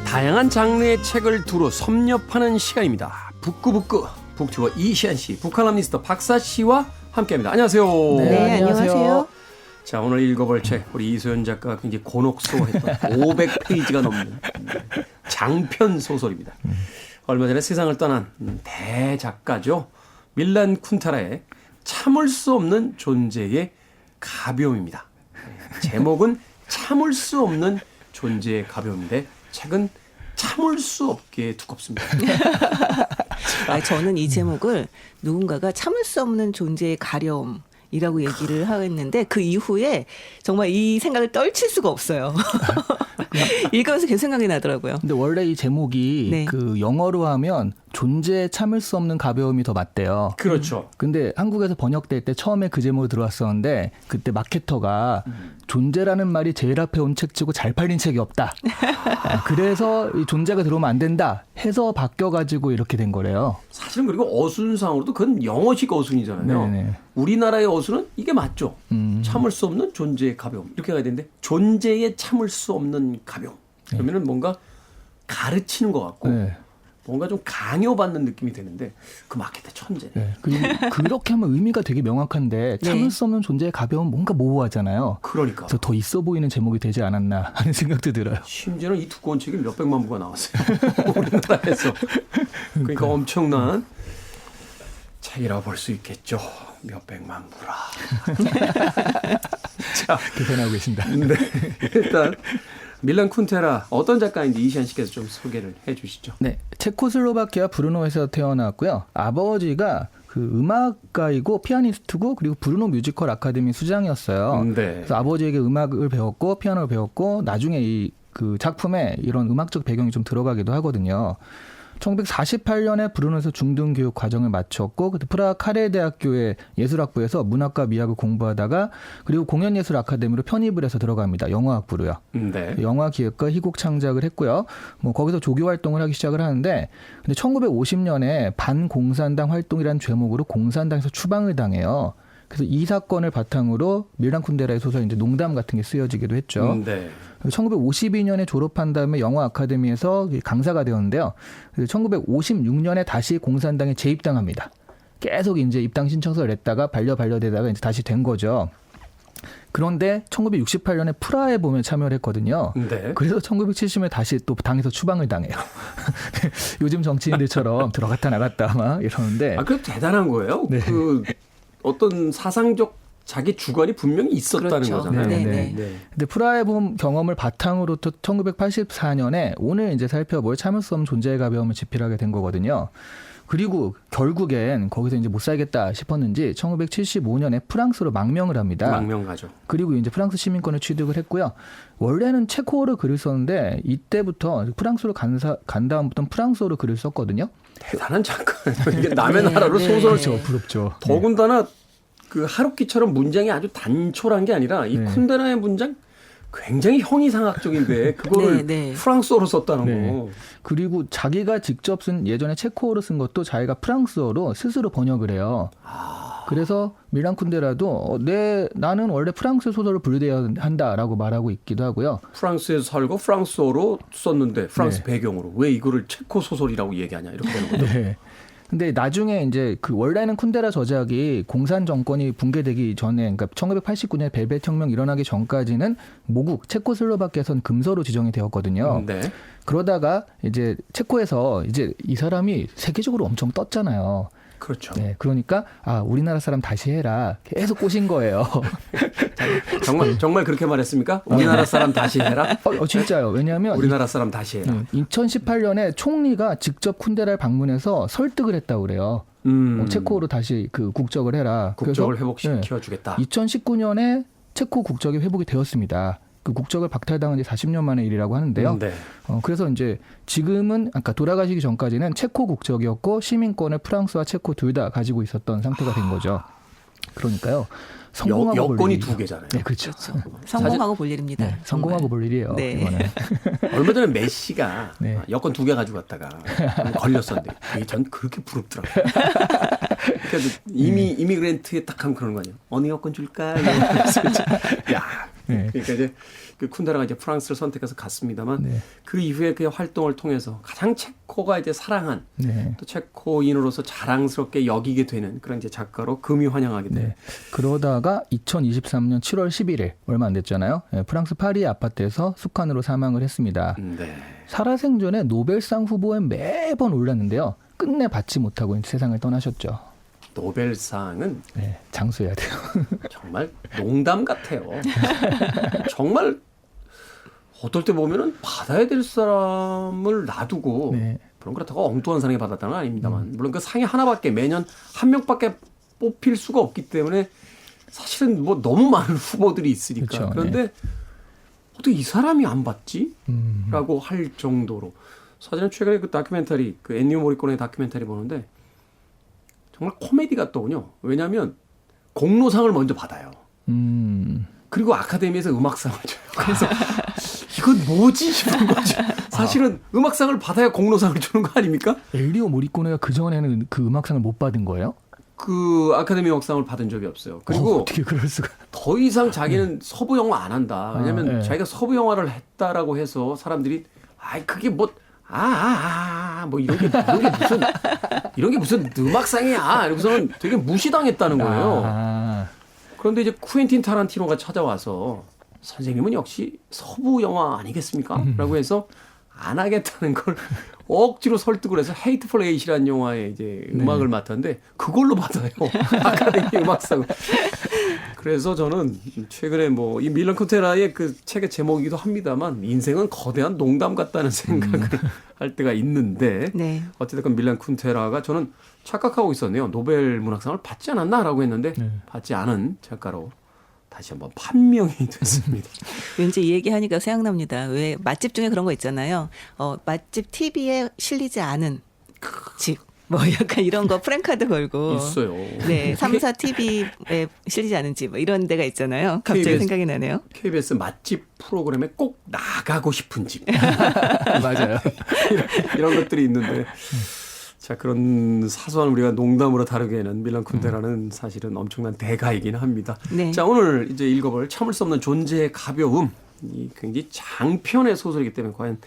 다양한 장르의 책을 두루 섭렵하는 시간입니다. 북구북구 북튜버 이시안 씨, 북칼럼니스트 박사 씨와 함께합니다. 안녕하세요. 네, 안녕하세요. 자, 오늘 읽어볼 책 우리 이소연 작가가 굉장히 곤혹스러워했던 500페이지가 넘는 장편 소설입니다. 얼마 전에 세상을 떠난 대작가죠. 밀란 쿤타라의 참을 수 없는 존재의 가벼움입니다. 제목은 참을 수 없는 존재의 가벼움인데 책은 참을 수 없게 두껍습니다. 저는 이 제목을 누군가가 참을 수 없는 존재의 가려움이라고 얘기를 하겠는데 그 이후에 정말 이 생각을 떨칠 수가 없어요. 읽으면서 계속 생각이 나더라고요. 근데 원래 이 제목이 네. 그 영어로 하면 존재에 참을 수 없는 가벼움이 더 맞대요. 그렇죠. 근데 한국에서 번역될 때 처음에 그 제목으로 들어왔었는데 그때 마케터가 존재라는 말이 제일 앞에 온 책치고 잘 팔린 책이 없다. 그래서 이 존재가 들어오면 안 된다 해서 바뀌어가지고 이렇게 된 거래요. 사실은 그리고 어순상으로도 그건 영어식 어순이잖아요. 네네. 우리나라의 어순은 이게 맞죠. 참을 수 없는 존재의 가벼움. 이렇게 가야 되는데 존재에 참을 수 없는 가벼움. 그러면은 뭔가 가르치는 것 같고 네. 뭔가 좀 강요받는 느낌이 드는데 그 마케터 천재네. 네. 그렇게 하면 의미가 되게 명확한데 참을 네. 수 없는 존재의 가벼움은 뭔가 모호하잖아요. 그러니까. 그래서 더 있어 보이는 제목이 되지 않았나 하는 생각도 들어요. 심지어는 이 두꺼운 책이 몇백만 부가 나왔어요. 우리나라에서. 그러니까 엄청난 책이라고 볼 수 있겠죠. 몇백만 부라. 자, 계산하고 계신다. 네. 일단 밀란 쿤테라 어떤 작가인지 이시안 씨께서 좀 소개를 해 주시죠. 네, 체코슬로바키아 브루노에서 태어났고요. 아버지가 그 음악가이고 피아니스트고 그리고 브루노 뮤지컬 아카데미 수장이었어요. 네. 그래서 아버지에게 음악을 배웠고 피아노를 배웠고 나중에 이 그 작품에 이런 음악적 배경이 좀 들어가기도 하거든요. 1948년에 브루노에서 중등 교육 과정을 마쳤고 그때 프라하 카레 대학교의 예술학부에서 문학과 미학을 공부하다가 그리고 공연예술 아카데미로 편입을 해서 들어갑니다. 영화학부로요. 네. 영화 기획과 희곡 창작을 했고요. 뭐 거기서 조교 활동을 하기 시작을 하는데 근데 1950년에 반공산당 활동이라는 죄목으로 공산당에서 추방을 당해요. 그래서 이 사건을 바탕으로 밀란 쿤데라의 소설 이제 농담 같은 게 쓰여지기도 했죠. 네. 1952년에 졸업한 다음에 영화 아카데미에서 강사가 되었는데요. 1956년에 다시 공산당에 재입당합니다. 계속 이제 입당 신청서를 냈다가 반려되다가 이제 다시 된 거죠. 그런데 1968년에 프라하에 보면 참여를 했거든요. 네. 그래서 1970년에 다시 또 당에서 추방을 당해요. 요즘 정치인들처럼 들어갔다 나갔다 막 이러는데. 아, 그래도 대단한 거예요. 네. 그 어떤 사상적 자기 주관이 분명히 있었다는 그렇죠. 거잖아요. 네, 네. 네. 근데 프라하의 본 경험을 바탕으로 또 1984년에 오늘 이제 살펴볼 참을 수 없는 존재의 가벼움을 집필하게 된 거거든요. 그리고 결국엔 거기서 이제 못 살겠다 싶었는지 1975년에 프랑스로 망명을 합니다. 망명가죠. 그리고 이제 프랑스 시민권을 취득을 했고요. 원래는 체코어로 글을 썼는데 이때부터 프랑스로 간 다음부터는 프랑스어로 글을 썼거든요. 대단한 작가예요. 이게 남의 네, 나라로 네. 소설을 그렇죠. 부럽죠. 더군다나 그 하루키처럼 문장이 아주 단촐한 게 아니라 이 네. 쿤데라의 문장 굉장히 형이상학적인데 그거를 네, 네. 프랑스어로 썼다는 네. 거. 그리고 자기가 직접 쓴 예전에 체코어로 쓴 것도 자기가 프랑스어로 스스로 번역을 해요. 그래서 밀란 쿤데라도 나는 원래 프랑스 소설을 분류돼야 한다라고 말하고 있기도 하고요. 프랑스에서 살고 프랑스어로 썼는데 프랑스 네. 배경으로 왜 이거를 체코 소설이라고 얘기하냐 이렇게 되는 거죠. 네. 근데 나중에 이제 그 원래는 쿤데라 저작이 공산 정권이 붕괴되기 전에, 그러니까 1989년에 벨벳 혁명 일어나기 전까지는 모국 체코슬로바키아선 금서로 지정이 되었거든요. 네. 그러다가 이제 체코에서 이제 이 사람이 세계적으로 엄청 떴잖아요. 그렇죠. 네, 그러니까 우리나라 사람 다시 해라 계속 꼬신 거예요. 정말 그렇게 말했습니까? 우리나라 사람 다시 해라. 진짜요. 왜냐하면 우리나라 사람 다시 해라. 2018년에 총리가 직접 쿤데라를 방문해서 설득을 했다고 그래요. 체코로 다시 그 국적을 해라. 국적을 그래서, 회복시켜 주겠다. 2019년에 체코 국적이 회복이 되었습니다. 그 국적을 박탈당한 지 40년 만의 일이라고 하는데요. 네. 그래서 이제 지금은 아까 돌아가시기 전까지는 체코 국적이었고 시민권을 프랑스와 체코 둘 다 가지고 있었던 상태가 된 거죠. 그러니까요. 성공하고 볼 여건이 일이죠. 두 개잖아요. 네, 그렇죠. 성공하고 볼 일입니다. 네, 성공하고 볼 일이에요. 네. 이거는. 얼마 전에 메시가 네. 여권 2개 가지고 갔다가 걸렸었는데 그게 전 그렇게 부럽더라고요. 그래도 이미그랜트에 딱 하면 그러는 거 아니에요. 어느 여권 줄까? 이러면서 야, 네. 그러니까 이제 그 쿤데라가 이제 프랑스를 선택해서 갔습니다만 네. 그 이후에 그 활동을 통해서 가장 체코가 이제 사랑한 네. 또 체코인으로서 자랑스럽게 여기게 되는 그런 이제 작가로 금이 환영하게 돼. 네. 그러다가 2023년 7월 11일 얼마 안 됐잖아요. 네, 프랑스 파리 아파트에서 숙환으로 사망을 했습니다. 네. 살아생전에 노벨상 후보에 매번 올랐는데요. 끝내 받지 못하고 세상을 떠나셨죠. 노벨상은 네, 장수해야 돼요. 정말 농담 같아요. 정말 어떨 때 보면은 받아야 될 사람을 놔두고 네. 물론 그렇다고 엉뚱한 사람이 받았다는 건 아닙니다만 물론 그 상이 하나밖에 매년 한 명밖에 뽑힐 수가 없기 때문에 사실은 뭐 너무 많은 후보들이 있으니까 그렇죠. 그런데 어떻게 이 사람이 안 받지? 음. 라고 할 정도로 사실은 최근에 그 다큐멘터리 그 엔니오 모리코네 다큐멘터리 보는데 정말 코미디가 떠오냐. 왜냐하면 공로상을 먼저 받아요. 그리고 아카데미에서 음악상을 줘요. 그래서 이건 뭐지 싶은 거죠. 사실은 음악상을 받아야 공로상을 주는 거 아닙니까? 엘리오 모리코네가 그 전에는 그 음악상을 못 받은 거예요? 그 아카데미 음악상을 받은 적이 없어요. 그리고 어떻게 그럴 수가? 더 이상 자기는 서부 영화 안 한다. 왜냐하면 네. 자기가 서부 영화를 했다라고 해서 사람들이 아이 그게 뭐 뭐 이런 게 무슨 음악상이야. 이러고서는 되게 무시당했다는 거예요. 아, 그런데 이제 쿠엔틴 타란티노가 찾아와서 선생님은 역시 서부 영화 아니겠습니까? 라고 해서 안 하겠다는 걸 억지로 설득을 해서 헤이트풀 에잇이라는 영화에 이제 음악을 맡았는데 그걸로 받아요. 아카데미 음악상을. 그래서 저는 최근에 뭐 이 밀런 쿤테라의 그 책의 제목이기도 합니다만 인생은 거대한 농담 같다는 생각을 할 때가 있는데 네. 어쨌든 밀런 쿤테라가 저는 착각하고 있었네요. 노벨 문학상을 받지 않았나라고 했는데 네. 받지 않은 작가로 다시 한번 판명이 됐습니다. 왠지 이 얘기하니까 생각납니다. 왜 맛집 중에 그런 거 있잖아요. 맛집 TV에 실리지 않은 집. 뭐 약간 이런 거 프랭카드 걸고. 있어요. 네. 3사 TV에 실리지 않은 집. 뭐 이런 데가 있잖아요. 갑자기 KBS. 생각이 나네요. KBS 맛집 프로그램에 꼭 나가고 싶은 집. 맞아요. 이런 것들이 있는데. 자, 그런 사소한 우리가 농담으로 다루기에는 밀란 쿤데라는 사실은 엄청난 대가이긴 합니다. 네. 자, 오늘 이제 읽어볼 참을 수 없는 존재의 가벼움. 이 굉장히 장편의 소설이기 때문에 과연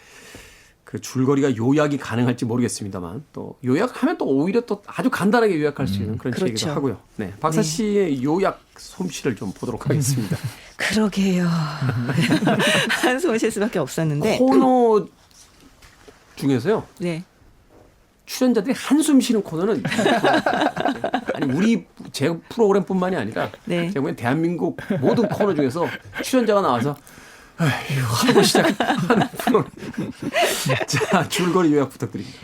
그 줄거리가 요약이 가능할지 모르겠습니다만 또 요약하면 또 오히려 또 아주 간단하게 요약할 수 있는 그런 그렇죠. 책이기도 하고요. 네, 박사 네. 씨의 요약 솜씨를 좀 보도록 하겠습니다. 그러게요. 한숨을 쉴 수밖에 없었는데. 코너 중에서요. 네. 출연자들이 한숨 쉬는 코너는 아니 우리 제 프로그램뿐만이 아니라 네. 제가 보기엔 대한민국 모든 코너 중에서 출연자가 나와서 하고 시작하는 프로그램. 자, 줄거리 요약 부탁드립니다.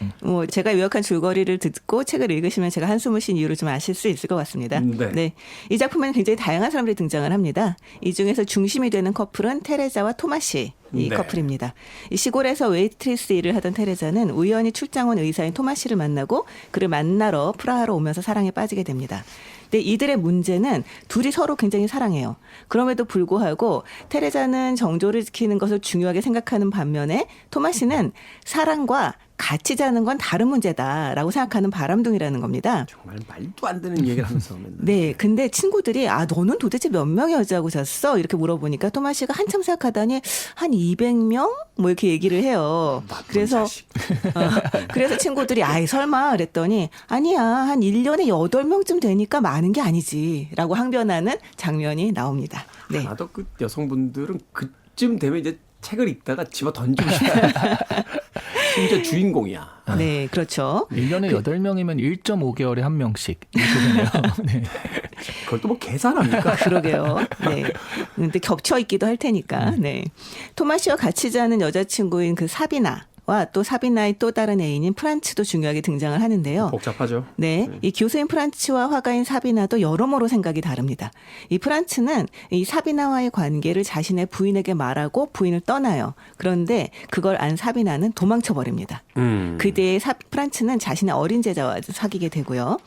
제가 요약한 줄거리를 듣고 책을 읽으시면 제가 한숨을 쉰 이유를 좀 아실 수 있을 것 같습니다. 네. 이 작품에는 굉장히 다양한 사람들이 등장을 합니다. 이 중에서 중심이 되는 커플은 테레자와 토마시. 이 네. 커플입니다. 이 시골에서 웨이트리스 일을 하던 테레자는 우연히 출장 온 의사인 토마시를 만나고 그를 만나러 프라하로 오면서 사랑에 빠지게 됩니다. 근데 이들의 문제는 둘이 서로 굉장히 사랑해요. 그럼에도 불구하고 테레자는 정조를 지키는 것을 중요하게 생각하는 반면에 토마시는 사랑과 같이 자는 건 다른 문제다라고 생각하는 바람둥이라는 겁니다. 정말 말도 안 되는 얘기를 하면서 맨날. 네, 근데 친구들이 너는 도대체 몇 명의 여자하고 잤어? 이렇게 물어보니까 토마시가 한참 생각하더니 한 200명? 뭐 이렇게 얘기를 해요. 나쁜 그래서 자식. 그래서 친구들이 설마 그랬더니 아니야, 한 1년에 8명쯤 되니까 많은 게 아니지라고 항변하는 장면이 나옵니다. 네. 나도 그 여성분들은 그쯤 되면 이제 책을 읽다가 집어 던지고 싶어요. 심지어 주인공이야. 네, 그렇죠. 1년에 8명이면 1.5개월에 한 명씩. 이렇게 되네요. 네. 그걸 또 뭐 계산합니까? 그러게요. 네. 근데 겹쳐 있기도 할 테니까. 네. 토마시와 같이 자는 여자친구인 그 사비나와 또 사비나의 또 다른 애인인 프란츠도 중요하게 등장을 하는데요. 복잡하죠. 네. 이 교수인 프란츠와 화가인 사비나도 여러모로 생각이 다릅니다. 이 프란츠는 이 사비나와의 관계를 자신의 부인에게 말하고 부인을 떠나요. 그런데 그걸 안 사비나는 도망쳐 버립니다. 그때의 프란츠는 자신의 어린 제자와 사귀게 되고요.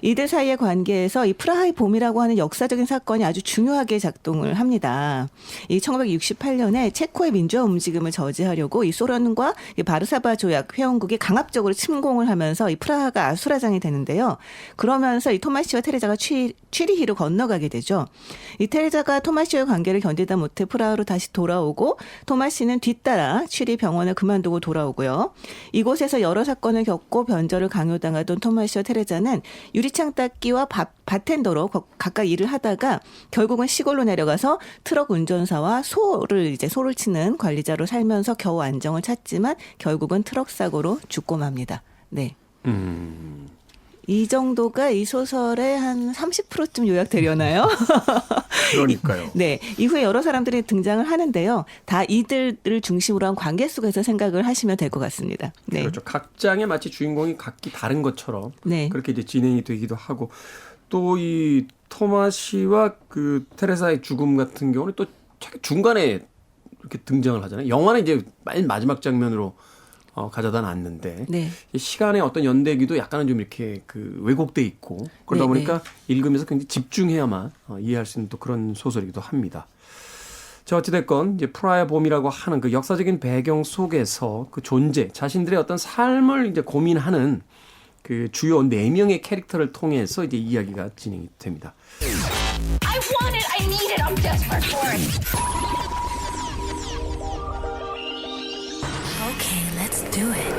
이들 사이의 관계에서 이 프라하의 봄이라고 하는 역사적인 사건이 아주 중요하게 작동을 합니다. 이 1968년에 체코의 민주화 움직임을 저지하려고 이 소련과 이 바르사바 조약 회원국이 강압적으로 침공을 하면서 이 프라하가 아수라장이 되는데요. 그러면서 이 토마시와 테레자가 취리히로 건너가게 되죠. 이 테레자가 토마시와의 관계를 견디다 못해 프라하로 다시 돌아오고 토마시는 뒤따라 취리 병원을 그만두고 돌아오고요. 이곳에서 여러 사건을 겪고 변절을 강요당하던 토마시와 테레자는 유리창 닦기와 바텐더로 각각 일을 하다가 결국은 시골로 내려가서 트럭 운전사와 소를 치는 관리자로 살면서 겨우 안정을 찾지만 결국은 트럭 사고로 죽고 맙니다. 네. 이 정도가 이 소설의 한 30%쯤 요약되려나요? 그러니까요. 네. 이후에 여러 사람들이 등장을 하는데요. 다 이들을 중심으로 한 관계 속에서 생각을 하시면 될 것 같습니다. 네. 그렇죠. 각 장에 마치 주인공이 각기 다른 것처럼 네. 그렇게 이제 진행이 되기도 하고 또 이 토마시와 그 테레사의 죽음 같은 경우는 또 중간에 이렇게 등장을 하잖아요. 영화는 이제 맨 마지막 장면으로 가져다 놨는데 네. 이 시간의 어떤 연대기도 약간은 좀 이렇게 그 왜곡돼 있고 그러다 네, 보니까 읽으면서 굉장히 집중해야만 이해할 수 있는 또 그런 소설이기도 합니다. 자, 어찌됐건 이제 프라하의 봄이라고 하는 그 역사적인 배경 속에서 그 존재, 자신들의 어떤 삶을 이제 고민하는 그 주요 4명의 캐릭터를 통해서 이제 이야기가 진행이 됩니다. I want it. I need it. I'm desperate for it. Okay, let's do it.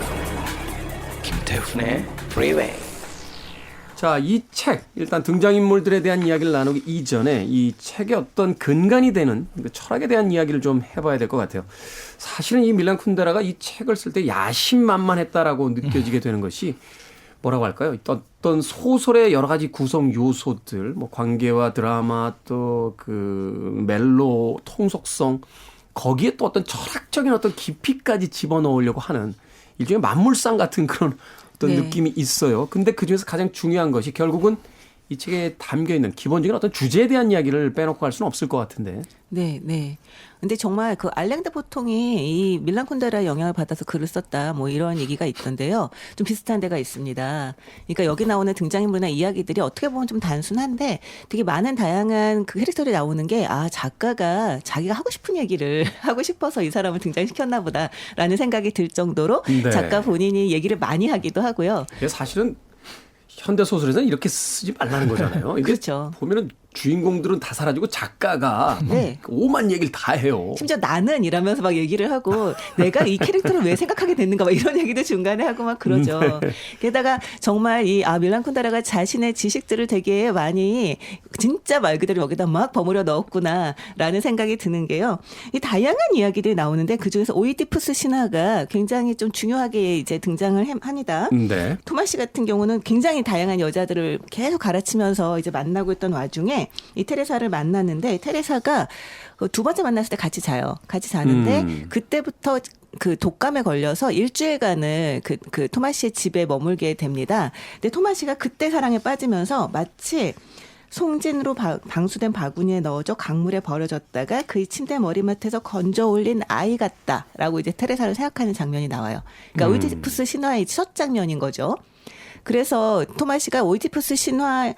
김태훈의 Freeway. 자, 이 책, 일단 등장인물들에 대한 이야기를 나누기 이전에 이 책의 어떤 근간이 되는 그 철학에 대한 이야기를 좀 해봐야 될 것 같아요. 사실은 이 밀란 쿤데라가 이 책을 쓸 때 야심만만했다라고 느껴지게 되는 것이 뭐라고 할까요? 어떤 소설의 여러 가지 구성 요소들, 뭐 관계와 드라마 또 그 멜로 통속성 거기에 또 어떤 철학적인 어떤 깊이까지 집어넣으려고 하는 일종의 만물상 같은 그런 어떤 네. 느낌이 있어요. 근데 그중에서 가장 중요한 것이 결국은 이 책에 담겨 있는 기본적인 어떤 주제에 대한 이야기를 빼놓고 갈 수는 없을 것 같은데. 네, 네. 근데 정말 그 알랭드 보통이 이 밀란 쿤데라의 영향을 받아서 글을 썼다 뭐 이런 얘기가 있던데요. 좀 비슷한 데가 있습니다. 그러니까 여기 나오는 등장인물이나 이야기들이 어떻게 보면 좀 단순한데 되게 많은 다양한 그 캐릭터들이 나오는 게 작가가 자기가 하고 싶은 얘기를 하고 싶어서 이 사람을 등장시켰나 보다라는 생각이 들 정도로 네. 작가 본인이 얘기를 많이 하기도 하고요. 이게 사실은 현대 소설에서는 이렇게 쓰지 말라는 거잖아요. 이게 그렇죠. 보면은 주인공들은 다 사라지고 작가가 네. 오만 얘기를 다 해요. 심지어 나는 이러면서 막 얘기를 하고 내가 이 캐릭터를 왜 생각하게 됐는가 막 이런 얘기도 중간에 하고 막 그러죠. 게다가 정말 밀란 쿤데라가 자신의 지식들을 되게 많이 진짜 말 그대로 여기다 막 버무려 넣었구나라는 생각이 드는 게요. 이 다양한 이야기들이 나오는데 그중에서 오이디푸스 신화가 굉장히 좀 중요하게 이제 등장을 합니다. 네. 토마시 같은 경우는 굉장히 다양한 여자들을 계속 가르치면서 이제 만나고 있던 와중에 이 테레사를 만났는데 테레사가 두 번째 만났을 때 같이 자요. 같이 자는데 그때부터 그 독감에 걸려서 일주일간을 그 토마시의 집에 머물게 됩니다. 근데 토마시가 그때 사랑에 빠지면서 마치 송진으로 방수된 바구니에 넣어져 강물에 버려졌다가 그의 침대 머리맡에서 건져 올린 아이 같다라고 이제 테레사를 생각하는 장면이 나와요. 그러니까 오이디푸스 신화의 첫 장면인 거죠. 그래서 토마시가 오이디푸스 신화를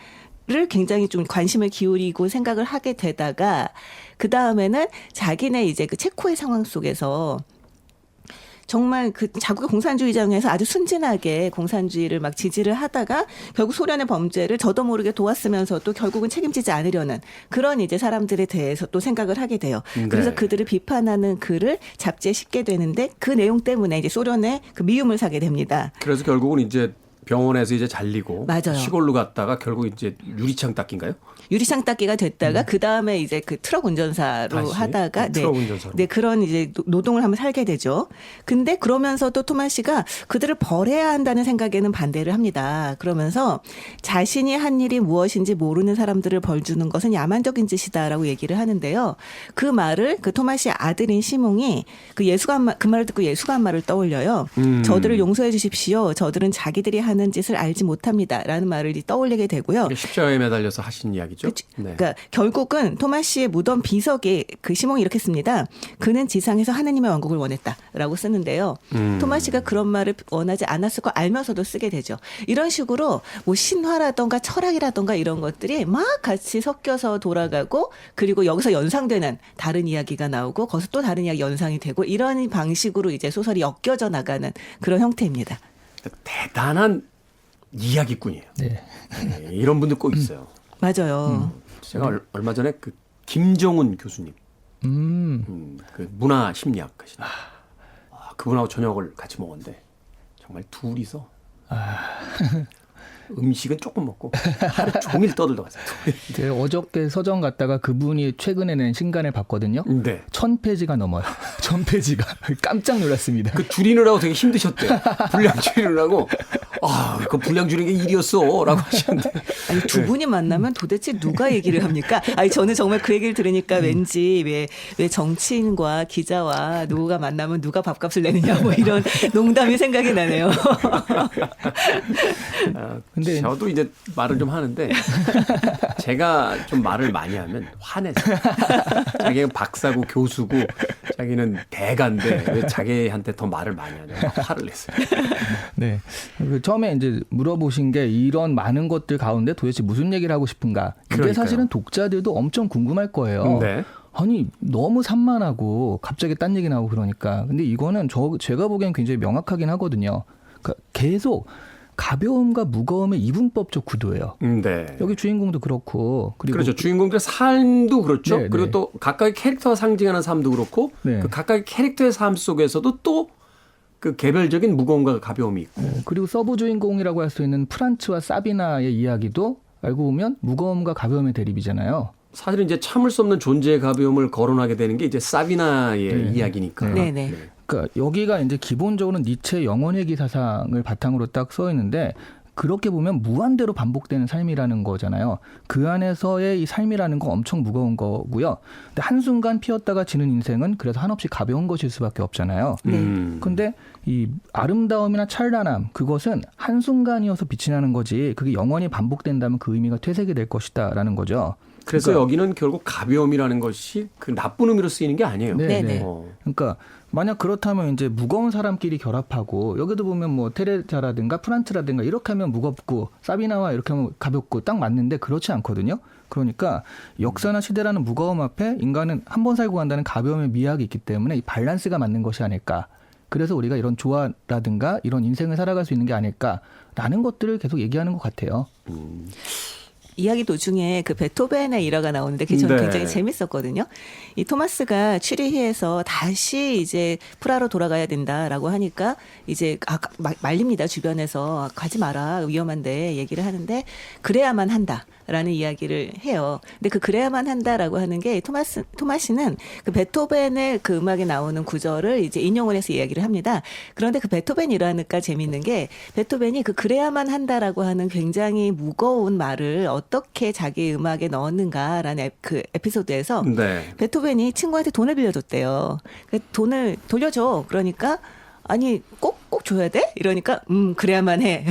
굉장히 좀 관심을 기울이고 생각을 하게 되다가 그 다음에는 자기네 이제 그 체코의 상황 속에서 정말 그 자국의 공산주의자에서 아주 순진하게 공산주의를 막 지지를 하다가 결국 소련의 범죄를 저도 모르게 도왔으면서도 결국은 책임지지 않으려는 그런 이제 사람들에 대해서 또 생각을 하게 돼요. 그래서 네. 그들을 비판하는 글을 잡지에 싣게 되는데 그 내용 때문에 이제 소련의 그 미움을 사게 됩니다. 그래서 결국은 이제 병원에서 이제 잘리고 맞아요. 시골로 갔다가 결국 이제 유리창 닦기인가요? 유리창 닦기가 됐다가 그 다음에 이제 그 트럭 운전사로 다시? 하다가 트럭 운전사로. 네 그런 이제 노동을 하면 살게 되죠. 근데 그러면서도 토마시가 그들을 벌해야 한다는 생각에는 반대를 합니다. 그러면서 자신이 한 일이 무엇인지 모르는 사람들을 벌주는 것은 야만적인 짓이다라고 얘기를 하는데요. 그 말을 그 토마시의 아들인 시몽이 그 말을 듣고 예수가 한 말을 떠올려요. 저들을 용서해 주십시오. 저들은 자기들이 한 하는 짓을 알지 못합니다라는 말을 떠올리게 되고요. 이게 십자가에 매달려서 하신 이야기죠. 네. 그러니까 결국은 토마시의 무덤 비석에 그 시몬이 이렇게 씁니다. 그는 지상에서 하느님의 왕국을 원했다라고 쓰는데요. 토마시가 그런 말을 원하지 않았을 걸 알면서도 쓰게 되죠. 이런 식으로 뭐 신화라던가 철학이라던가 이런 것들이 막 같이 섞여서 돌아가고 그리고 여기서 연상되는 다른 이야기가 나오고 거기서 또 다른 이야기 연상이 되고 이런 방식으로 이제 소설이 엮여져 나가는 그런 형태입니다. 대단한 이야기꾼이에요. 네. 네, 이런 분들 꼭 있어요. 맞아요. 제가 얼마 전에 그 김정은 교수님, 그 문화 심리학 하시는 그분하고 저녁을 같이 먹었는데 정말 둘이서 음식은 조금 먹고 하루 종일 떠들다 갔어요. 제가 어저께 서점 갔다가 그분이 최근에 낸 신간을 봤거든요. 네. 1000페이지가 넘어요. 1000페이지가. 깜짝 놀랐습니다. 그 줄이느라고 되게 힘드셨대요. 분량 줄이느라고. 그 분량 줄이는 게 일이었어라고 하시는데. 아니 두 분이 만나면 도대체 누가 얘기를 합니까? 아니 저는 정말 그 얘기를 들으니까 왠지 왜 정치인과 기자와 누가 만나면 누가 밥값을 내느냐 뭐 이런 농담이 생각이 나네요. 근데 저도 이제 말을 좀 하는데 제가 좀 말을 많이 하면 화내죠. 자기가 박사고 교수고 자기는 대가인데 왜 자기한테 더 말을 많이 하냐고 화를 냈어요. 네. 그 처음에 이제 물어보신 게 이런 많은 것들 가운데 도대체 무슨 얘기를 하고 싶은가. 이게 그러니까요. 사실은 독자들도 엄청 궁금할 거예요. 네. 아니 너무 산만하고 갑자기 딴 얘기 나오고 그러니까. 근데 이거는 제가 보기엔 굉장히 명확하긴 하거든요. 그러니까 계속 가벼움과 무거움의 이분법적 구도예요. 네. 여기 주인공도 그렇고 그리고 그렇죠. 주인공들의 삶도 그렇죠. 네, 그리고 네. 또 각각의 캐릭터가 상징하는 삶도 그렇고 네. 그 각각의 캐릭터의 삶 속에서도 또 그 개별적인 무거움과 가벼움이 있고. 그리고 서브 주인공이라고 할 수 있는 프란츠와 사비나의 이야기도 알고 보면 무거움과 가벼움의 대립이잖아요. 사실은 이제 참을 수 없는 존재의 가벼움을 거론하게 되는 게 이제 사비나의 이야기니까요. 네네. 그러니까 여기가 이제 기본적으로 니체의 영혼회귀 사상을 바탕으로 딱 써 있는데 그렇게 보면 무한대로 반복되는 삶이라는 거잖아요. 그 안에서의 이 삶이라는 건 엄청 무거운 거고요. 근데 한순간 피었다가 지는 인생은 그래서 한없이 가벼운 것일 수밖에 없잖아요. 근데 이 아름다움이나 찬란함 그것은 한순간이어서 빛이 나는 거지 그게 영원히 반복된다면 그 의미가 퇴색이 될 것이다라는 거죠. 그래서 그러니까- 여기는 결국 가벼움이라는 것이 그 나쁜 의미로 쓰이는 게 아니에요. 네, 네네. 네. 어. 그러니까 만약 그렇다면 이제 무거운 사람끼리 결합하고 여기도 보면 뭐 테레자라든가 프란츠라든가 이렇게 하면 무겁고 사비나와 이렇게 하면 가볍고 딱 맞는데 그렇지 않거든요. 그러니까 역사나 시대라는 무거움 앞에 인간은 한 번 살고 간다는 가벼움의 미학이 있기 때문에 이 밸런스가 맞는 것이 아닐까. 그래서 우리가 이런 조화라든가 이런 인생을 살아갈 수 있는 게 아닐까라는 것들을 계속 얘기하는 것 같아요. 이야기 도중에 그 베토벤의 일화가 나오는데 그게 저는 네. 굉장히 재밌었거든요. 이 토마스가 취리히에서 다시 이제 프라하로 돌아가야 된다라고 하니까 이제 말립니다. 주변에서 가지 마라 위험한데 얘기를 하는데 그래야만 한다라는 이야기를 해요. 근데 그 그래야만 한다라고 하는 게 토마시는 그 베토벤의 그 음악에 나오는 구절을 이제 인용을 해서 이야기를 합니다. 그런데 그 베토벤 일화니까 재밌는 게 베토벤이 그 그래야만 한다라고 하는 굉장히 무거운 말을 어떻게 자기 음악에 넣었는가라는 그 에피소드에서 네. 베토벤이 친구한테 돈을 빌려줬대요. 그 돈을 돌려줘. 그러니까 아니 꼭 줘야 돼? 이러니까 그래야만 해.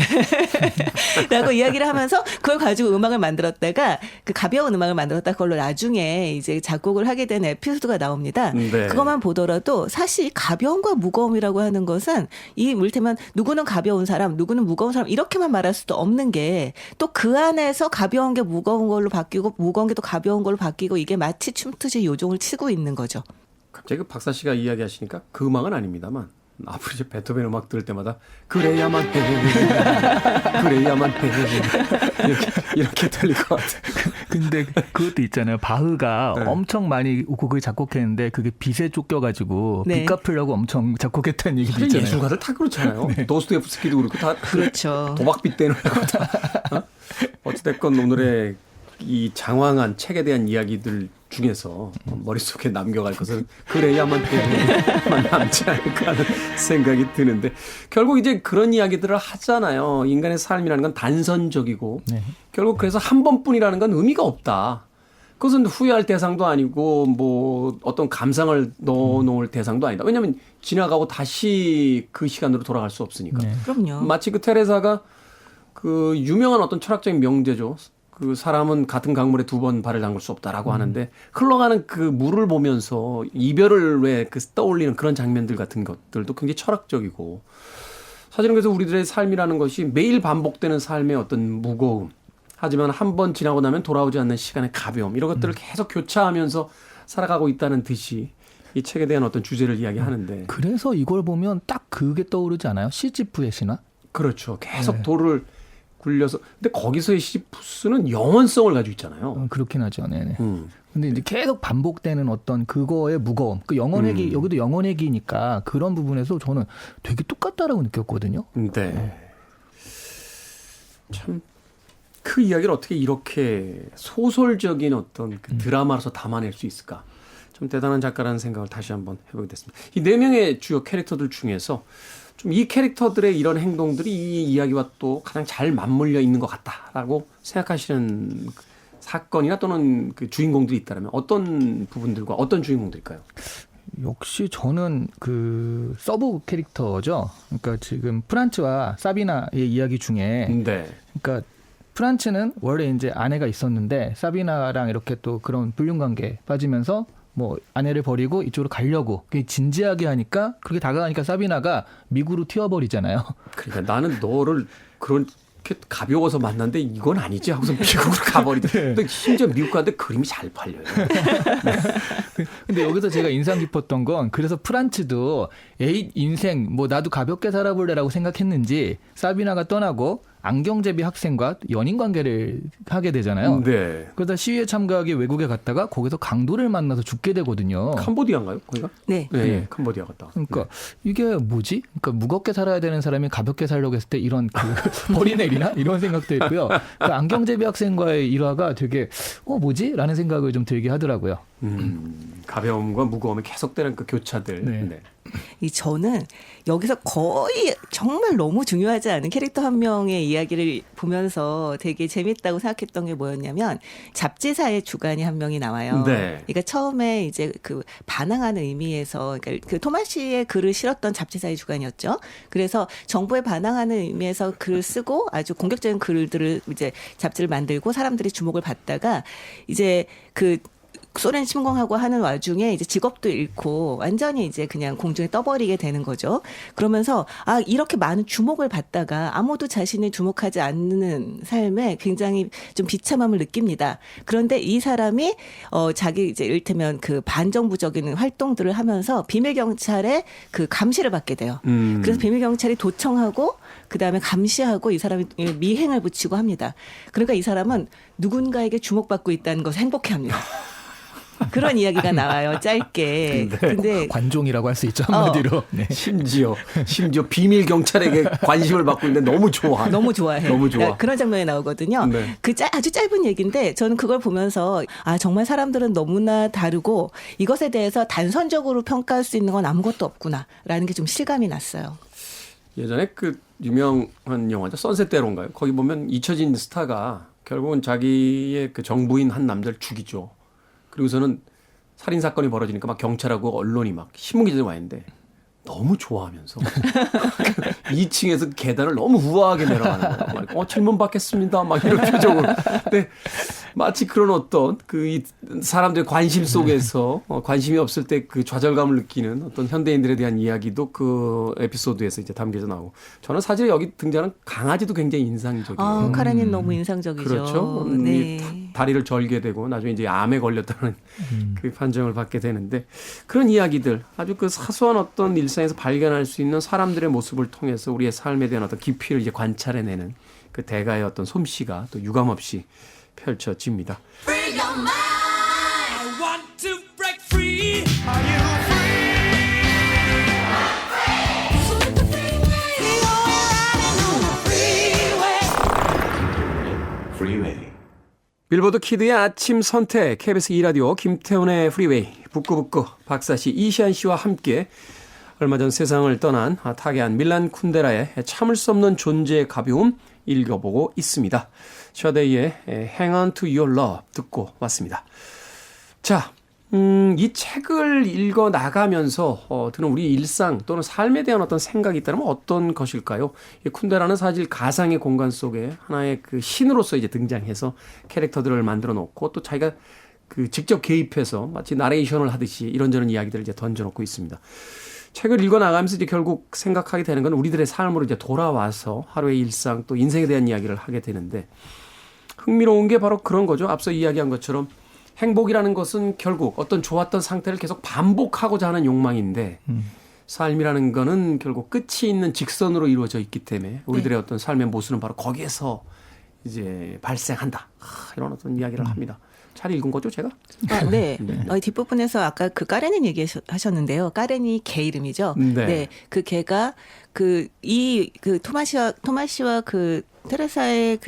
라고 이야기를 하면서 그걸 가지고 음악을 만들었다가 그 가벼운 음악을 만들었다 그걸로 나중에 이제 작곡을 하게 된 에피소드가 나옵니다. 네. 그것만 보더라도 사실 가벼움과 무거움이라고 하는 것은 이를테면 누구는 가벼운 사람, 누구는 무거운 사람 이렇게만 말할 수도 없는 게 또 그 안에서 가벼운 게 무거운 걸로 바뀌고 무거운 게 또 가벼운 걸로 바뀌고 이게 마치 춤트지 요종을 치고 있는 거죠. 갑자기 그 박사 씨가 이야기하시니까 그 음악은 아닙니다만 앞으로 이제 베토벤 음악 들을 때마다 그래야만 해 그래야만 해 이렇게 들릴 것 같아요. 근데 그것도 있잖아요. 바흐가 네. 엄청 많이 곡을 작곡했는데 그게 빚에 쫓겨가지고 네. 빚 갚으려고 엄청 작곡했다는 얘기도 사실 있잖아요. 예술가들 다 그렇잖아요. 도스토옙스키도 그렇고 다 그렇죠. 도박빚 떼느라고 다. 어찌됐건 오늘의 이 장황한 책에 대한 이야기들 중에서 머릿속에 남겨갈 것은 그래야만 해만 남지 않을까 하는 생각이 드는데 결국 이제 그런 이야기들을 하잖아요. 인간의 삶이라는 건 단선적이고 네. 결국 그래서 한 번뿐이라는 건 의미가 없다. 그것은 후회할 대상도 아니고 뭐 어떤 감상을 넣어놓을 대상도 아니다. 왜냐하면 지나가고 다시 그 시간으로 돌아갈 수 없으니까. 네. 그럼요. 마치 그 테레사가 그 유명한 어떤 철학적인 명제죠. 그 사람은 같은 강물에 두 번 발을 담글 수 없다라고 하는데 흘러가는 그 물을 보면서 이별을 왜 그 떠올리는 그런 장면들 같은 것들도 굉장히 철학적이고 사실은 그래서 우리들의 삶이라는 것이 매일 반복되는 삶의 어떤 무거움 하지만 한 번 지나고 나면 돌아오지 않는 시간의 가벼움 이런 것들을 계속 교차하면서 살아가고 있다는 듯이 이 책에 대한 어떤 주제를 이야기하는데 그래서 이걸 보면 딱 그게 떠오르지 않아요? 시지프의 신화? 그렇죠. 계속 돌을 굴려서 근데 거기서의 시지프스는 영원성을 가지고 있잖아요. 그렇긴 하죠. 네네. 근데 이제 계속 반복되는 어떤 그거의 무거움, 그 영혼의 기 여기도 영혼의 기니까 그런 부분에서 저는 되게 똑같다라고 느꼈거든요. 네. 참 그 이야기를 어떻게 이렇게 소설적인 어떤 그 드라마로서 담아낼 수 있을까? 좀 대단한 작가라는 생각을 다시 한번 해보게 됐습니다. 이 네 명의 주요 캐릭터들 중에서 좀 이 캐릭터들의 이런 행동들이 이 이야기와 또 가장 잘 맞물려 있는 것 같다라고 생각하시는 사건이나 또는 그 주인공들이 있다면 어떤 부분들과 어떤 주인공들일까요? 역시 저는 그 서브 캐릭터죠. 그러니까 지금 프란츠와 사비나의 이야기 중에, 네. 그러니까 프란츠는 원래 이제 아내가 있었는데 사비나랑 이렇게 또 그런 불륜 관계에 빠지면서 뭐 아내를 버리고 이쪽으로 가려고 그게 진지하게 하니까 그렇게 다가가니까 사비나가 미국으로 튀어버리잖아요. 그러니까 나는 너를 그렇게 가벼워서 만났는데 이건 아니지 하고서 미국으로 가버리다. 근데 심지어 미국 가는데 그림이 잘 팔려요. 근데 여기서 제가 인상 깊었던 건 그래서 프란츠도 에잇 인생 뭐 나도 가볍게 살아볼래라고 생각했는지 사비나가 떠나고 안경제비 학생과 연인 관계를 하게 되잖아요. 네. 그러다 시위에 참가하기 외국에 갔다가 거기서 강도를 만나서 죽게 되거든요. 캄보디아인가요? 거기가? 네. 네. 캄보디아 갔다. 그러니까 이게 뭐지? 그러니까 무겁게 살아야 되는 사람이 가볍게 살려고 했을 때 이런 그 벌이 내리나? 이런 생각도 했고요. 그 안경제비 학생과의 일화가 되게 뭐지? 라는 생각을 좀 들게 하더라고요. 가벼움과 무거움이 계속되는 그 교차들. 네. 네. 저는 여기서 거의 정말 너무 중요하지 않은 캐릭터 한 명의 이야기를 보면서 되게 재밌다고 생각했던 게 뭐였냐면 잡지사의 주간이 한 명이 나와요. 네. 그러니까 처음에 이제 그 반항하는 의미에서 그러니까 그 토마시의 글을 실었던 잡지사의 주간이었죠. 그래서 정부에 반항하는 의미에서 글을 쓰고 아주 공격적인 글들을 이제 잡지를 만들고 사람들이 주목을 받다가 이제 그 소련 침공하고 하는 와중에 이제 직업도 잃고 완전히 이제 그냥 공중에 떠버리게 되는 거죠. 그러면서 이렇게 많은 주목을 받다가 아무도 자신을 주목하지 않는 삶에 굉장히 좀 비참함을 느낍니다. 그런데 이 사람이 자기 이제 이를테면 그 반정부적인 활동들을 하면서 비밀 경찰의 그 감시를 받게 돼요. 그래서 비밀 경찰이 도청하고 그다음에 감시하고 이 사람이 미행을 붙이고 합니다. 그러니까 이 사람은 누군가에게 주목받고 있다는 것을 행복해합니다. 그런 이야기가 나와요. 짧게. 근데 관종이라고 할 수 있죠. 한마디로. 네. 심지어 비밀 경찰에게 관심을 받고 있는데 너무 좋아. 너무 좋아해. 너무 좋아. 그런 장면이 나오거든요. 네. 그 아주 짧은 얘기인데 저는 그걸 보면서 정말 사람들은 너무나 다르고 이것에 대해서 단선적으로 평가할 수 있는 건 아무것도 없구나라는 게 좀 실감이 났어요. 예전에 그 유명한 영화죠. 선셋대로인가요? 거기 보면 잊혀진 스타가 결국은 자기의 그 정부인 한 남자를 죽이죠. 그리고서는 살인 사건이 벌어지니까 막 경찰하고 언론이 막 신문기자들 와 있는데 너무 좋아하면서 2층에서 계단을 너무 우아하게 내려가는 거예요. 질문 받겠습니다. 막 이런 표정으로. 근데 마치 그런 어떤 그 사람들의 관심 속에서 관심이 없을 때 그 좌절감을 느끼는 어떤 현대인들에 대한 이야기도 그 에피소드에서 이제 담겨져 나오고 저는 사실 여기 등장하는 강아지도 굉장히 인상적이에요. 카렌이 너무 인상적이죠. 그렇죠. 네. 다리를 절게 되고 나중에 이제 암에 걸렸다는 그 판정을 받게 되는데 그런 이야기들 아주 그 사소한 어떤 일상에서 발견할 수 있는 사람들의 모습을 통해서 우리의 삶에 대한 어떤 깊이를 이제 관찰해내는 그 대가의 어떤 솜씨가 또 유감없이 펼쳐집니다. Free your mind. I want to break free. Are you free? I'm free. So let the freeway. We're riding on the freeway. Freeway. 빌보드 키드의 아침 선택 KBS 2라디오 김태훈의 프리웨이 북구북구 박사씨 이시안 씨와 함께 얼마 전 세상을 떠난 타계한 밀란 쿤데라의 참을 수 없는 존재의 가벼움 읽어보고 있습니다. 셔데이의 Hang on to your love 듣고 왔습니다. 자, 이 책을 읽어 나가면서 드는 우리 일상 또는 삶에 대한 어떤 생각이 있다면 어떤 것일까요? 이 쿤데라는 사실 가상의 공간 속에 하나의 그 신으로서 이제 등장해서 캐릭터들을 만들어 놓고 또 자기가 그 직접 개입해서 마치 나레이션을 하듯이 이런저런 이야기들을 이제 던져놓고 있습니다. 책을 읽어 나가면서 이제 결국 생각하게 되는 건 우리들의 삶으로 이제 돌아와서 하루의 일상 또 인생에 대한 이야기를 하게 되는데 흥미로운 게 바로 그런 거죠. 앞서 이야기한 것처럼 행복이라는 것은 결국 어떤 좋았던 상태를 계속 반복하고자 하는 욕망인데 삶이라는 거는 결국 끝이 있는 직선으로 이루어져 있기 때문에 우리들의 어떤 삶의 모습은 바로 거기에서 이제 발생한다. 이런 어떤 이야기를 합니다. 잘 읽은 거죠, 제가? 네. 뒷부분에서 아까 그 까레닌 얘기하셨는데요. 까레니 개 이름이죠. 네. 그 개가 토마시와 그 테레사의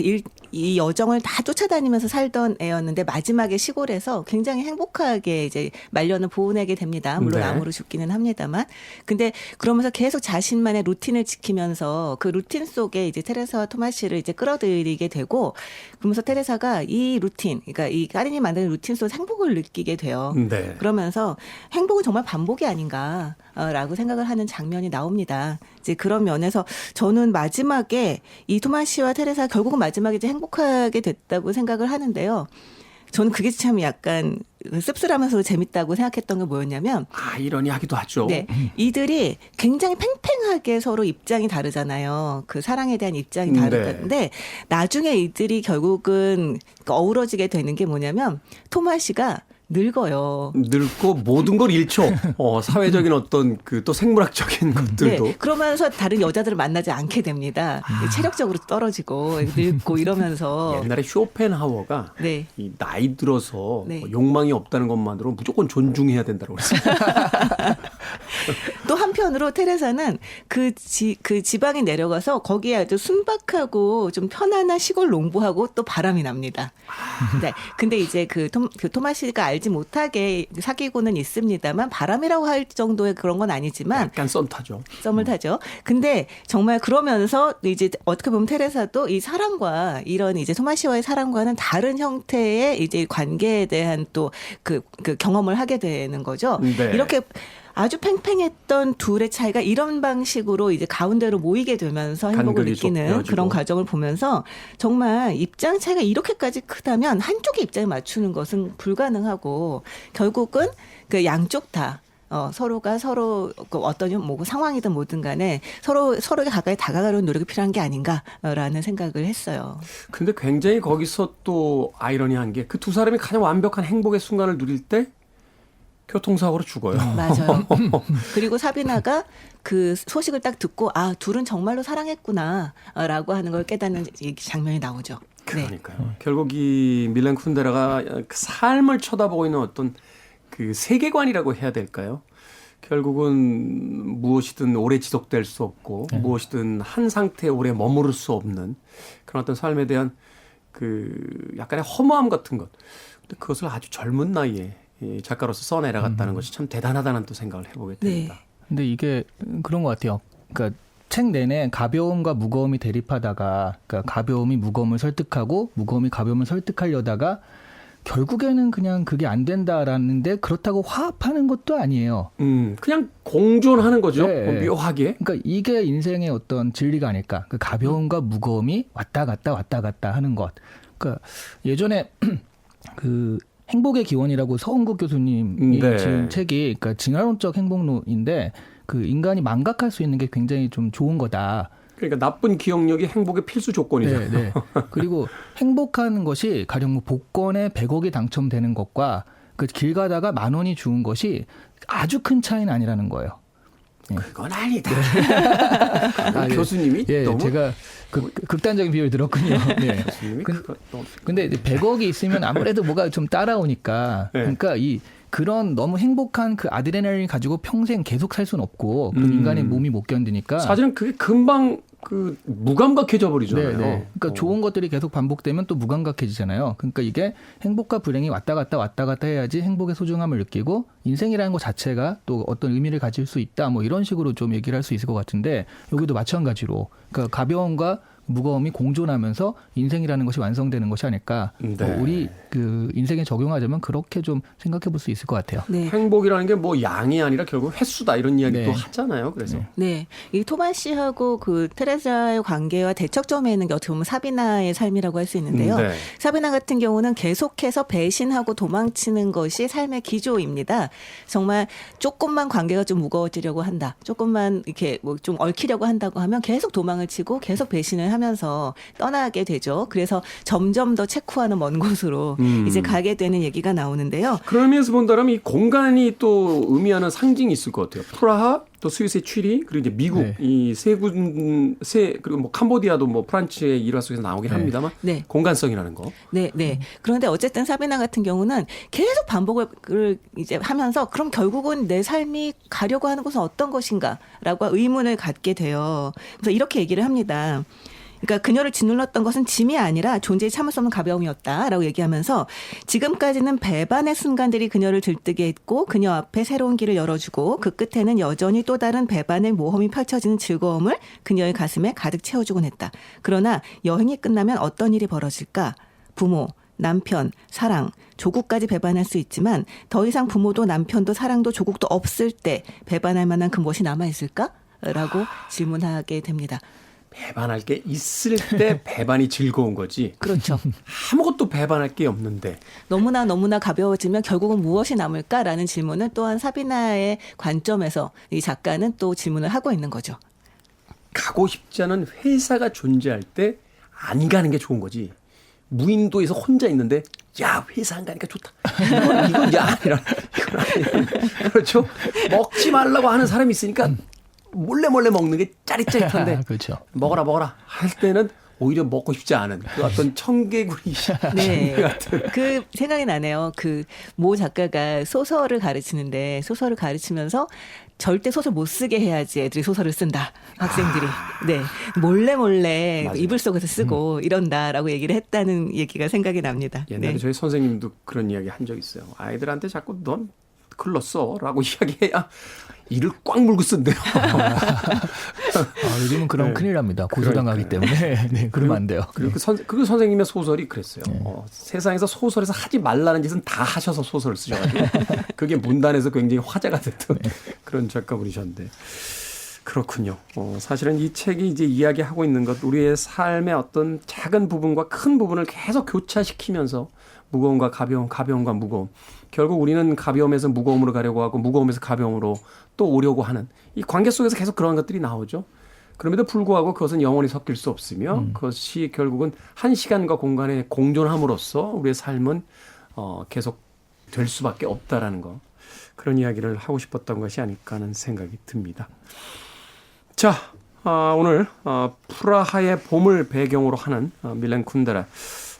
이 여정을 다 쫓아다니면서 살던 애였는데 마지막에 시골에서 굉장히 행복하게 이제 말년을 보내게 됩니다. 물론 네. 암으로 죽기는 합니다만. 근데 그러면서 계속 자신만의 루틴을 지키면서 그 루틴 속에 이제 테레사와 토마시를 이제 끌어들이게 되고 그러면서 테레사가 이 루틴, 그러니까 이 까린이 만드는 루틴 속에서 행복을 느끼게 돼요. 네. 그러면서 행복은 정말 반복이 아닌가라고 생각을 하는 장면이 나옵니다. 이제 그런 면에서 저는 마지막에 이 토마시와 테레사 결국은 마지막에 이제 행복하게 됐다고 생각을 하는데요. 저는 그게 참 약간 씁쓸하면서 재밌다고 생각했던 게 뭐였냐면 이러니하기도 하죠. 네, 이들이 굉장히 팽팽하게 서로 입장이 다르잖아요. 그 사랑에 대한 입장이 다른데 나중에 이들이 결국은 어우러지게 되는 게 뭐냐면 토마시가 늙어요. 늙고 모든 걸 잃죠. 사회적인 어떤 그 또 생물학적인 것들도. 네, 그러면서 다른 여자들을 만나지 않게 됩니다. 체력적으로 떨어지고 늙고 이러면서. 옛날에 쇼펜하워가 네. 이 나이 들어서 네. 욕망이 없다는 것만으로 무조건 존중해야 된다고 그랬어요. 또 한편으로 테레사는 그 지방에 내려가서 거기에 아주 순박하고 좀 편안한 시골 농부하고 또 바람이 납니다. 네. 근데 이제 그 토마시가 알지 못하게 사귀고는 있습니다만 바람이라고 할 정도의 그런 건 아니지만 약간 썸 타죠. 썸을 타죠. 근데 정말 그러면서 이제 어떻게 보면 테레사도 이 사랑과 이런 이제 토마시와의 사랑과는 다른 형태의 이제 관계에 대한 또 그 경험을 하게 되는 거죠. 네. 이렇게 아주 팽팽했던 둘의 차이가 이런 방식으로 이제 가운데로 모이게 되면서 행복을 간극이 느끼는 좁혀지고. 그런 과정을 보면서 정말 입장 차이가 이렇게까지 크다면 한쪽의 입장에 맞추는 것은 불가능하고 결국은 그 양쪽 다 서로가 서로 어떤 뭐 상황이든 뭐든 간에 서로에게 가까이 다가가려는 노력이 필요한 게 아닌가라는 생각을 했어요. 근데 굉장히 거기서 또 아이러니한 게 그 두 사람이 가장 완벽한 행복의 순간을 누릴 때 교통사고로 죽어요. 맞아요. 그리고 사비나가 그 소식을 딱 듣고 둘은 정말로 사랑했구나라고 하는 걸 깨닫는 이 장면이 나오죠. 네. 그러니까요. 결국 이 밀란 쿤데라가 그 삶을 쳐다보고 있는 어떤 그 세계관이라고 해야 될까요? 결국은 무엇이든 오래 지속될 수 없고 무엇이든 한 상태에 오래 머무를 수 없는 그런 어떤 삶에 대한 그 약간의 허무함 같은 것. 근데 그것을 아주 젊은 나이에 이 작가로서 써내려갔다는 것이 참 대단하다는 또 생각을 해보게 됩니다. 근데 이게 그런 것 같아요. 그러니까 책 내내 가벼움과 무거움이 대립하다가 그러니까 가벼움이 무거움을 설득하고 무거움이 가벼움을 설득하려다가 결국에는 그냥 그게 안 된다라는데 그렇다고 화합하는 것도 아니에요. 그냥 공존하는 거죠. 네. 묘하게. 그러니까 이게 인생의 어떤 진리가 아닐까. 그 가벼움과 무거움이 왔다 갔다 하는 것. 그러니까 예전에 그 행복의 기원이라고 서은국 교수님이 네. 지은 책이 그러니까 진화론적 행복론인데 그 인간이 망각할 수 있는 게 굉장히 좀 좋은 거다. 그러니까 나쁜 기억력이 행복의 필수 조건이잖아요. 네. 그리고 행복한 것이 가령 뭐 복권에 100억이 당첨되는 것과 그 길 가다가 10,000원이 주운 것이 아주 큰 차이는 아니라는 거예요. 그건 아니다. 예. 교수님이 너무 제가 극단적인 비유를 들었군요. 네. 교수님이 근데 이제 100억이 있으면 아무래도 뭐가 좀 따라오니까 네. 그러니까 그런 너무 행복한 그 아드레날린을 가지고 평생 계속 살 수는 없고 그 인간의 몸이 못 견디니까 사실은 그게 금방 그 무감각해져 버리잖아요. 네. 그러니까 좋은 것들이 계속 반복되면 또 무감각해지잖아요. 그러니까 이게 행복과 불행이 왔다 갔다 해야지 행복의 소중함을 느끼고 인생이라는 것 자체가 또 어떤 의미를 가질 수 있다. 뭐 이런 식으로 좀 얘기를 할 수 있을 것 같은데 여기도 마찬가지로 그러니까 가벼움과 무거움이 공존하면서 인생이라는 것이 완성되는 것이 아닐까. 네. 우리 그 인생에 적용하자면 그렇게 좀 생각해 볼 수 있을 것 같아요. 네. 행복이라는 게 뭐 양이 아니라 결국 횟수다 이런 이야기도 네. 하잖아요. 그래서 네. 이 토마 씨하고 그 테레자의 관계와 대척점에 있는 게 어떻게 보면 사비나의 삶이라고 할 수 있는데요. 네. 사비나 같은 경우는 계속해서 배신하고 도망치는 것이 삶의 기조입니다. 정말 조금만 관계가 좀 무거워지려고 한다. 조금만 이렇게 뭐 좀 얽히려고 한다고 하면 계속 도망을 치고 계속 배신을 하면서 떠나게 되죠. 그래서 점점 더 체코와는 먼 곳으로 이제 가게 되는 얘기가 나오는데요. 그런 의미에서 본다면 이 공간이 또 의미하는 상징이 있을 것 같아요. 프라하, 또 스위스의 취리, 그리고 이제 미국 네. 이 그리고 뭐 캄보디아도 뭐 프란츠의 일화 속에서 나오긴 네. 합니다만 네. 공간성이라는 거. 네, 네. 그런데 어쨌든 사비나 같은 경우는 계속 반복을 이제 하면서 그럼 결국은 내 삶이 가려고 하는 것은 어떤 것인가라고 의문을 갖게 돼요. 그래서 이렇게 얘기를 합니다. 그러니까 그녀를 짓눌렀던 것은 짐이 아니라 존재의 참을 수 없는 가벼움이었다라고 얘기하면서 지금까지는 배반의 순간들이 그녀를 들뜨게 했고 그녀 앞에 새로운 길을 열어주고 그 끝에는 여전히 또 다른 배반의 모험이 펼쳐지는 즐거움을 그녀의 가슴에 가득 채워주곤 했다. 그러나 여행이 끝나면 어떤 일이 벌어질까? 부모, 남편, 사랑, 조국까지 배반할 수 있지만 더 이상 부모도 남편도 사랑도 조국도 없을 때 배반할 만한 그 무엇이 남아있을까? 라고 질문하게 됩니다. 배반할 게 있을 때 배반이 즐거운 거지. 그렇죠. 아무것도 배반할 게 없는데 너무나 가벼워지면 결국은 무엇이 남을까라는 질문을 또한 사비나의 관점에서 이 작가는 또 질문을 하고 있는 거죠. 가고 싶지 않은 회사가 존재할 때 안 가는 게 좋은 거지. 무인도에서 혼자 있는데 야 회사 안 가니까 좋다. 이건 야 아니라 이건 아니라 그렇죠. 먹지 말라고 하는 사람이 있으니까 몰래 먹는 게 짜릿짜릿한데 그렇죠. 먹어라 할 때는 오히려 먹고 싶지 않은 그 어떤 청개구리 네. 같은. 그 생각이 나네요. 그 모 작가가 소설을 가르치는데 소설을 가르치면서 절대 소설 못 쓰게 해야지 애들이 소설을 쓴다. 학생들이. 네. 몰래 맞아요. 이불 속에서 쓰고 이런다라고 얘기를 했다는 얘기가 생각이 납니다. 옛날에 네. 저희 선생님도 그런 이야기 한 적 있어요. 아이들한테 자꾸 넌 글러 써라고 이야기해야 이를 꽉 물고 쓴대요. 요즘은 그럼 네. 큰일 납니다. 고소당하기 그러니까요. 때문에. 네, 그러면 안 돼요. 그리고 그 선생님의 소설이 그랬어요. 세상에서 소설에서 하지 말라는 짓은 다 하셔서 소설을 쓰셔가지고 그게 문단에서 굉장히 화제가 됐던 그런 작가분이셨는데 그렇군요. 사실은 이 책이 이제 이야기하고 있는 것 우리의 삶의 어떤 작은 부분과 큰 부분을 계속 교차시키면서 무거움과 가벼움, 가벼움과 무거움. 결국 우리는 가벼움에서 무거움으로 가려고 하고 무거움에서 가벼움으로 또 오려고 하는 이 관계 속에서 계속 그런 것들이 나오죠. 그럼에도 불구하고 그것은 영원히 섞일 수 없으며 그것이 결국은 한 시간과 공간에 공존함으로써 우리의 삶은 계속 될 수밖에 없다라는 거. 그런 이야기를 하고 싶었던 것이 아닐까 하는 생각이 듭니다. 자, 오늘 프라하의 봄을 배경으로 하는 밀란 쿤데라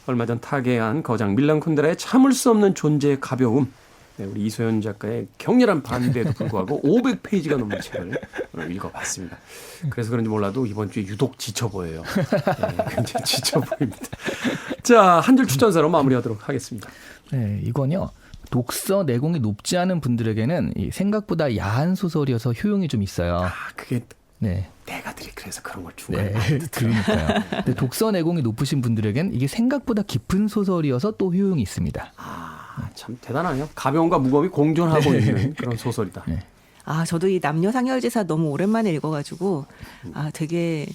얼마 전 타계한 거장 밀란 쿤데라의 참을 수 없는 존재의 가벼움. 네, 우리 이소연 작가의 격렬한 반대에도 불구하고 500페이지가 넘는 책을 읽어봤습니다. 그래서 그런지 몰라도 이번 주에 유독 지쳐 보여요. 네, 굉장히 지쳐 보입니다. 자, 한 줄 추천사로 마무리하도록 하겠습니다. 네, 이건요. 독서 내공이 높지 않은 분들에게는 이 생각보다 야한 소설이어서 효용이 좀 있어요. 그게 네. 내가들이 그래서 그런 걸 중간에 네, 그러니까요. 근데 독서 내공이 높으신 분들에겐 이게 생각보다 깊은 소설이어서 또 효용이 있습니다. 참 대단하네요. 가벼움과 무거움이 공존하고 있는 그런 소설이다. 네. 저도 이 남녀상열지사 너무 오랜만에 읽어가지고 되게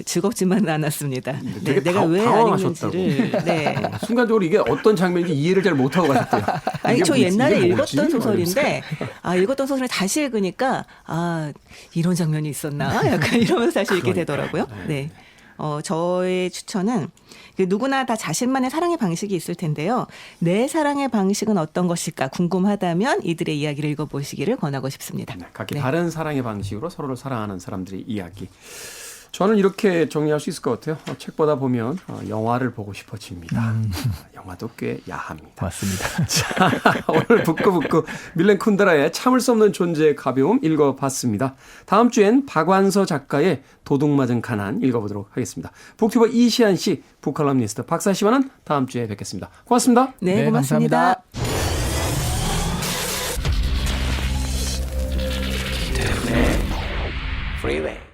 즐겁지만은 않았습니다. 되게 내가 왜 안 당황하셨다고. 읽는지를. 네. 순간적으로 이게 어떤 장면인지 이해를 잘 못하고 가셨대요. 아니 이게 저 뭐지? 옛날에 이게 뭐지? 읽었던 소설인데 읽었던 소설을 다시 읽으니까 이런 장면이 있었나 약간 이러면서 다시 읽게 되더라고요. 네. 저의 추천은 누구나 다 자신만의 사랑의 방식이 있을 텐데요. 내 사랑의 방식은 어떤 것일까 궁금하다면 이들의 이야기를 읽어보시기를 권하고 싶습니다. 네, 각기 네. 다른 사랑의 방식으로 서로를 사랑하는 사람들의 이야기. 저는 이렇게 정리할 수 있을 것 같아요. 책보다 보면 영화를 보고 싶어집니다. 영화도 꽤 야합니다. 맞습니다. 자, 오늘 북구북구 밀란 쿤데라의 참을 수 없는 존재의 가벼움 읽어봤습니다. 다음 주엔 박완서 작가의 도둑맞은 가난 읽어보도록 하겠습니다. 북튜버 이시안 씨, 북칼럼니스트 박사 씨와는 다음 주에 뵙겠습니다. 고맙습니다. 네, 고맙습니다. 감사합니다. Freeway.